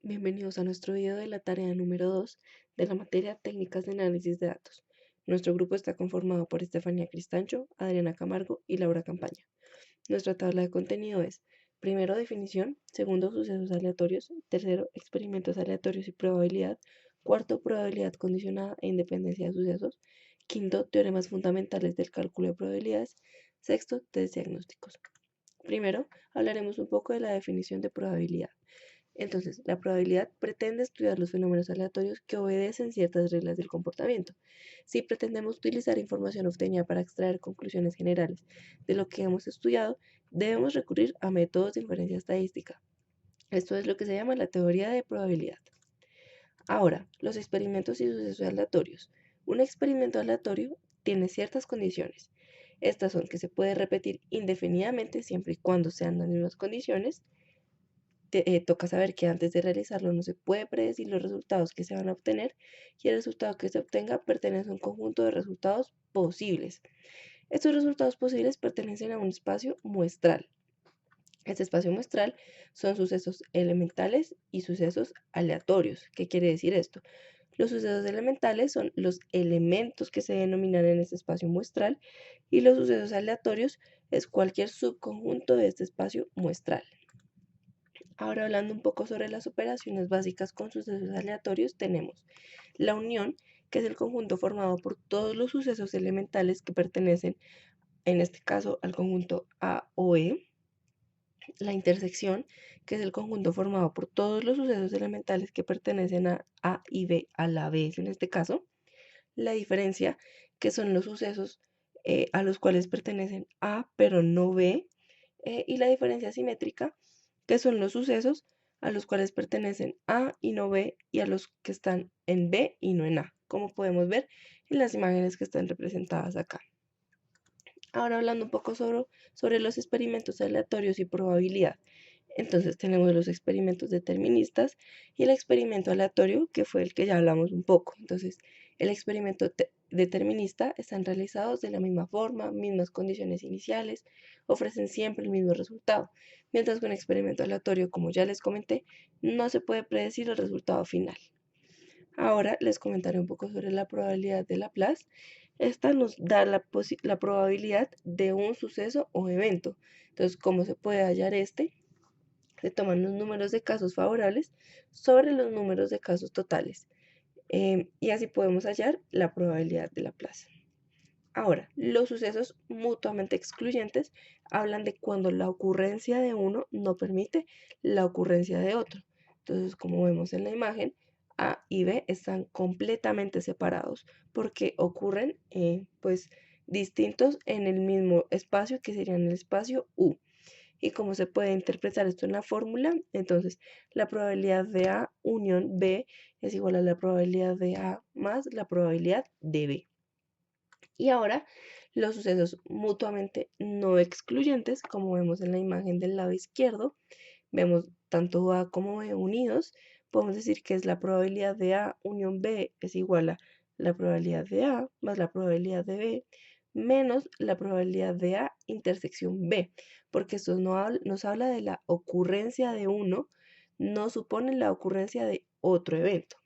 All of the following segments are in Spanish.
Bienvenidos a nuestro video de la tarea número 2 de la materia Técnicas de Análisis de Datos. Nuestro grupo está conformado por Estefanía Cristancho, Adriana Camargo y Laura Campaña. Nuestra tabla de contenido es: primero, definición; segundo, sucesos aleatorios; tercero, experimentos aleatorios y probabilidad; cuarto, probabilidad condicionada e independencia de sucesos; quinto, teoremas fundamentales del cálculo de probabilidades; sexto, test diagnósticos. Primero, hablaremos un poco de la definición de probabilidad. Entonces, la probabilidad pretende estudiar los fenómenos aleatorios que obedecen ciertas reglas del comportamiento. Si pretendemos utilizar información obtenida para extraer conclusiones generales de lo que hemos estudiado, debemos recurrir a métodos de inferencia estadística. Esto es lo que se llama la teoría de probabilidad. Ahora, los experimentos y sucesos aleatorios. Un experimento aleatorio tiene ciertas condiciones. Estas son que se puede repetir indefinidamente siempre y cuando sean las mismas condiciones. Toca saber que antes de realizarlo no se puede predecir los resultados que se van a obtener, y el resultado que se obtenga pertenece a un conjunto de resultados posibles. Estos resultados posibles pertenecen a un espacio muestral. Este espacio muestral son sucesos elementales y sucesos aleatorios. ¿Qué quiere decir esto? Los sucesos elementales son los elementos que se denominan en este espacio muestral, y los sucesos aleatorios es cualquier subconjunto de este espacio muestral. Ahora, hablando un poco sobre las operaciones básicas con sucesos aleatorios, tenemos la unión, que es el conjunto formado por todos los sucesos elementales que pertenecen, en este caso, al conjunto A o E; la intersección, que es el conjunto formado por todos los sucesos elementales que pertenecen a A y B a la vez, en este caso; la diferencia, que son los sucesos a los cuales pertenecen A pero no B; y la diferencia simétrica, que son los sucesos a los cuales pertenecen A y no B, y a los que están en B y no en A, como podemos ver en las imágenes que están representadas acá. Ahora, hablando un poco sobre los experimentos aleatorios y probabilidad. Entonces tenemos los experimentos deterministas y el experimento aleatorio, que fue el que ya hablamos un poco. Entonces, el experimento determinista están realizados de la misma forma, mismas condiciones iniciales, ofrecen siempre el mismo resultado, mientras que un experimento aleatorio, como ya les comenté, no se puede predecir el resultado final. Ahora les comentaré un poco sobre la probabilidad de Laplace. Esta nos da la probabilidad de un suceso o evento. Entonces, ¿cómo se puede hallar este? Se toman los números de casos favorables sobre los números de casos totales, y así podemos hallar la probabilidad de Laplace. Ahora, los sucesos mutuamente excluyentes hablan de cuando la ocurrencia de uno no permite la ocurrencia de otro. Entonces, como vemos en la imagen, A y B están completamente separados porque ocurren pues distintos en el mismo espacio, que sería en el espacio U. ¿Y cómo se puede interpretar esto en la fórmula? Entonces, la probabilidad de A unión B es igual a la probabilidad de A más la probabilidad de B. Y ahora, los sucesos mutuamente no excluyentes, como vemos en la imagen del lado izquierdo, vemos tanto A como B unidos. Podemos decir que es la probabilidad de A unión B es igual a la probabilidad de A más la probabilidad de B menos la probabilidad de A intersección B, porque esto nos habla de la ocurrencia de uno, no supone la ocurrencia de otro evento.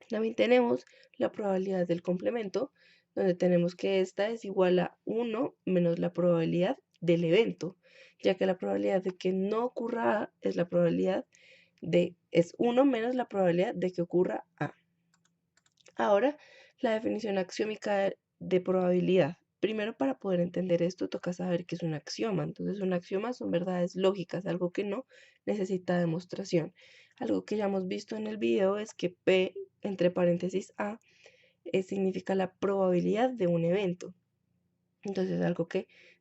También tenemos la probabilidad del complemento, donde tenemos que esta es igual a 1 menos la probabilidad del evento, ya que la probabilidad de que no ocurra A es la probabilidad es 1 menos la probabilidad de que ocurra A. Ahora, la definición axiómica de probabilidad. Primero, para poder entender esto, toca saber qué es un axioma. Entonces, un axioma son verdades lógicas, algo que no necesita demostración. Algo que ya hemos visto en el video es que P, entre paréntesis A, significa la probabilidad de un evento. Entonces,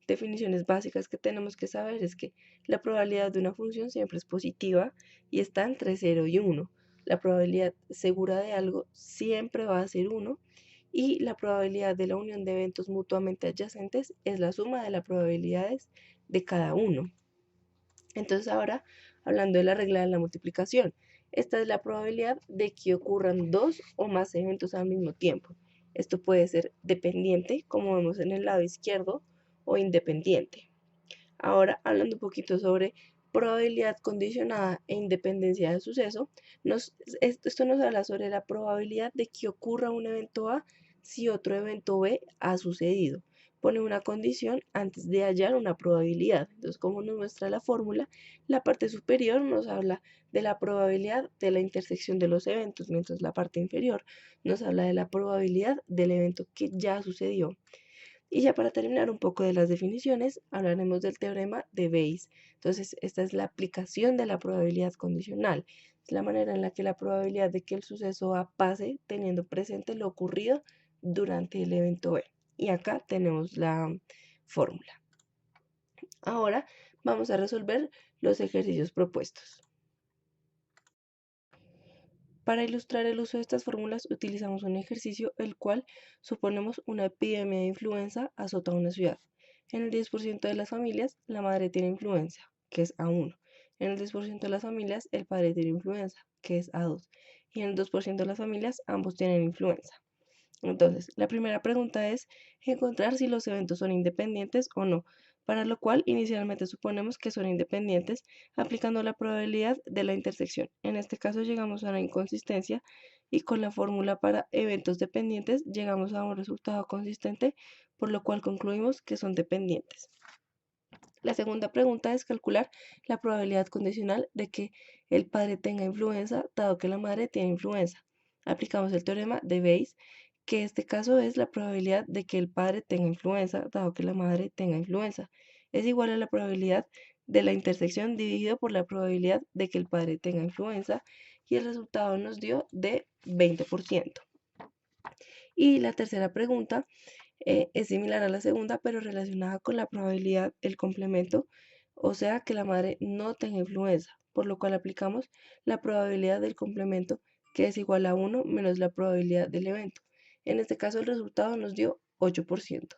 definiciones básicas que tenemos que saber es que la probabilidad de una función siempre es positiva y está entre 0 y 1. La probabilidad segura de algo siempre va a ser 1, y la probabilidad de la unión de eventos mutuamente adyacentes es la suma de las probabilidades de cada uno. Entonces, ahora, hablando de la regla de la multiplicación, esta es la probabilidad de que ocurran dos o más eventos al mismo tiempo. Esto puede ser dependiente, como vemos en el lado izquierdo, o independiente. Ahora, hablando un poquito sobre probabilidad condicionada e independencia del suceso, esto nos habla sobre la probabilidad de que ocurra un evento A si otro evento B ha sucedido. Pone una condición antes de hallar una probabilidad. Entonces, como nos muestra la fórmula, la parte superior nos habla de la probabilidad de la intersección de los eventos, mientras la parte inferior nos habla de la probabilidad del evento que ya sucedió. Y ya para terminar un poco de las definiciones, hablaremos del teorema de Bayes. Entonces, esta es la aplicación de la probabilidad condicional. Es la manera en la que la probabilidad de que el suceso A pase teniendo presente lo ocurrido durante el evento B. Y acá tenemos la fórmula. Ahora vamos a resolver los ejercicios propuestos. Para ilustrar el uso de estas fórmulas utilizamos un ejercicio el cual suponemos una epidemia de influenza azota una ciudad. En el 10% de las familias la madre tiene influenza, que es A1. En el 10% de las familias el padre tiene influenza, que es A2. Y en el 2% de las familias ambos tienen influenza. Entonces, la primera pregunta es encontrar si los eventos son independientes o no, para lo cual inicialmente suponemos que son independientes aplicando la probabilidad de la intersección. En este caso llegamos a una inconsistencia y con la fórmula para eventos dependientes llegamos a un resultado consistente, por lo cual concluimos que son dependientes. La segunda pregunta es calcular la probabilidad condicional de que el padre tenga influenza, dado que la madre tiene influenza. Aplicamos el teorema de Bayes, que este caso es la probabilidad de que el padre tenga influenza, dado que la madre tenga influenza. Es igual a la probabilidad de la intersección dividido por la probabilidad de que el padre tenga influenza, y el resultado nos dio de 20%. Y la tercera pregunta es similar a la segunda, pero relacionada con la probabilidad del complemento, o sea que la madre no tenga influenza, por lo cual aplicamos la probabilidad del complemento, que es igual a 1 menos la probabilidad del evento. En este caso el resultado nos dio 8%.